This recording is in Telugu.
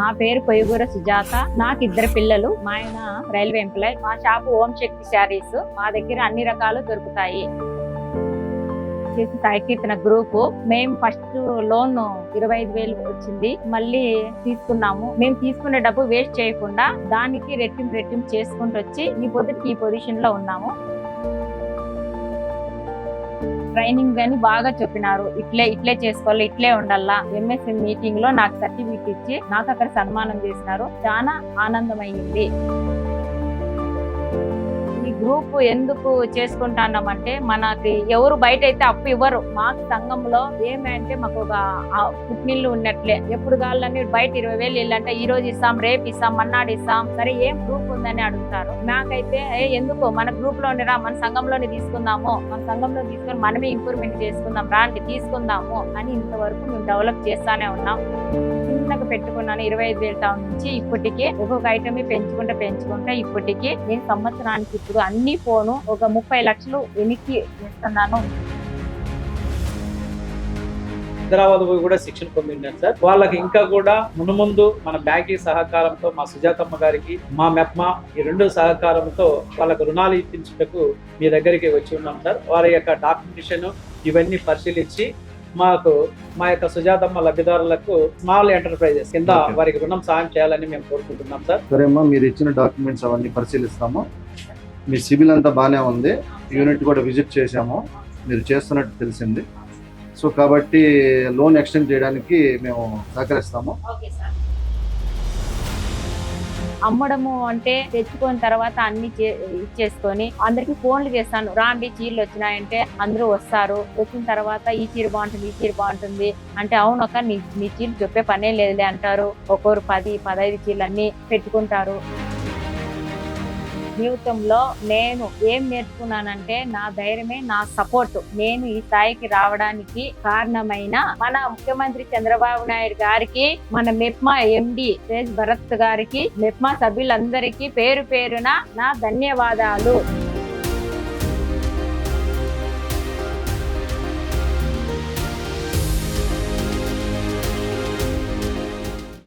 మా పేరు కొయ్యూర సుజాత. నాకు 2 పిల్లలు. మా ఆయన రైల్వే ఎంప్లాయ్. మా షాపు ఓం శక్తి శారీస్. మా దగ్గర అన్ని రకాలు దొరుకుతాయి. సాయి కీర్తన గ్రూప్. మేము ఫస్ట్ లోన్ 25,000 వచ్చింది. మళ్ళీ తీసుకున్నాము. మేము తీసుకునే డబ్బు వేస్ట్ చేయకుండా దానికి రెట్టింపు చేసుకుంటూ వచ్చి ఈ పొజిషన్ లో ఉన్నాము. ట్రైనింగ్ అని బాగా చెప్పినారు. ఇట్లే చేసుకోవాలి, ఇట్లే ఉండాలా. ఎంఎస్ఎం మీటింగ్ లో నాకు సర్టిఫికెట్ ఇచ్చి నాకు అక్కడ సన్మానం చేసినారు. చాలా ఆనందమయ్యింది. ఈ గ్రూప్ ఎందుకు చేసుకుంటున్నామంటే మనకి ఎవరు బయట అయితే అప్పు ఇవ్వరు. మాకు సంఘంలో ఏమంటే మాకు ఒక పుట్టినిల్లు ఉన్నట్లే. ఎప్పుడు కావాలని బయట 20,000 ఇల్లంటే ఈ రోజు ఇస్తాం, రేపు ఇస్తాం, మన్నాడు ఇస్తాం. సరే ఏం గ్రూప్ ఉందని అడుగుతారు. నాకైతే ఎందుకు మన గ్రూప్ లోని రా, మన సంఘంలోనే తీసుకుందాము, మన సంఘంలో తీసుకొని మనమే ఇంప్రూవ్మెంట్ చేసుకుందాం, రాండి తీసుకుందాము అని ఇంతవరకు మేము డెవలప్ చేస్తానే ఉన్నాం. చిన్నగా పెట్టుకున్నాను 25,000 టౌన్ నుంచి ఇప్పటికే ఒక్కొక్క ఐటమ్ పెంచుకుంటా ఇప్పటికి నేను సంవత్సరానికి ఇప్పుడు అన్ని పోను ఒక 30 లక్షలు వెనక్కి చేస్తున్నాను. హైదరాబాద్ కూడా శిక్షణ పొందిండాను సార్. వాళ్ళకి ఇంకా కూడా మునుముందు మన బ్యాంకింగ్ సహకారంతో మా సుజాతమ్మ గారికి మా మెప్మా ఈ 2 సహకారంతో వాళ్ళకు రుణాలు ఇప్పించుటకు మీ దగ్గరికి వచ్చి ఉన్నాం సార్. వారి యొక్క డాక్యుమెంటేషన్ ఇవన్నీ పరిశీలించి మాకు మా యొక్క సుజాతమ్మ లబ్ధిదారులకు స్మాల్ ఎంటర్ప్రైజెస్ కింద వారికి రుణం సాయం చేయాలని మేము కోరుకుంటున్నాం సార్. సరేమ్మా, మీరు ఇచ్చిన డాక్యుమెంట్స్ అవన్నీ పరిశీలిస్తాము. మీ సిబిల్ అంతా బాగానే ఉంది. యూనిట్ కూడా విజిట్ చేశాము, మీరు చేస్తున్నట్టు తెలిసింది. సో కాబట్టి లోన్ ఎక్స్టెండ్ చేయడానికి మేము సహకరిస్తాము. అమ్మడము అంటే తెచ్చుకున్న తర్వాత అన్ని ఇచ్చేసుకొని అందరికి ఫోన్లు చేస్తాను. రాండి చీరలు వచ్చినాయంటే అందరూ వస్తారు. వచ్చిన తర్వాత ఈ చీర బాగుంటుంది అంటే అవునక్క నీ చీర చెప్పే పనే లేదులే అంటారు. ఒక్కొరు 10-15 చీరలు అన్ని పెట్టుకుంటారు. జీవితంలో నేను ఏం నేర్చుకున్నానంటే నా ధైర్యమే నా సపోర్ట్. నేను ఈ స్థాయికి రావడానికి కారణమైన మన ముఖ్యమంత్రి చంద్రబాబు నాయుడు గారికి, మన మెప్మా ఎండి తేజ్ భరత్ గారికి, మెప్మా సభ్యులందరికీ పేరు పేరున నా ధన్యవాదాలు.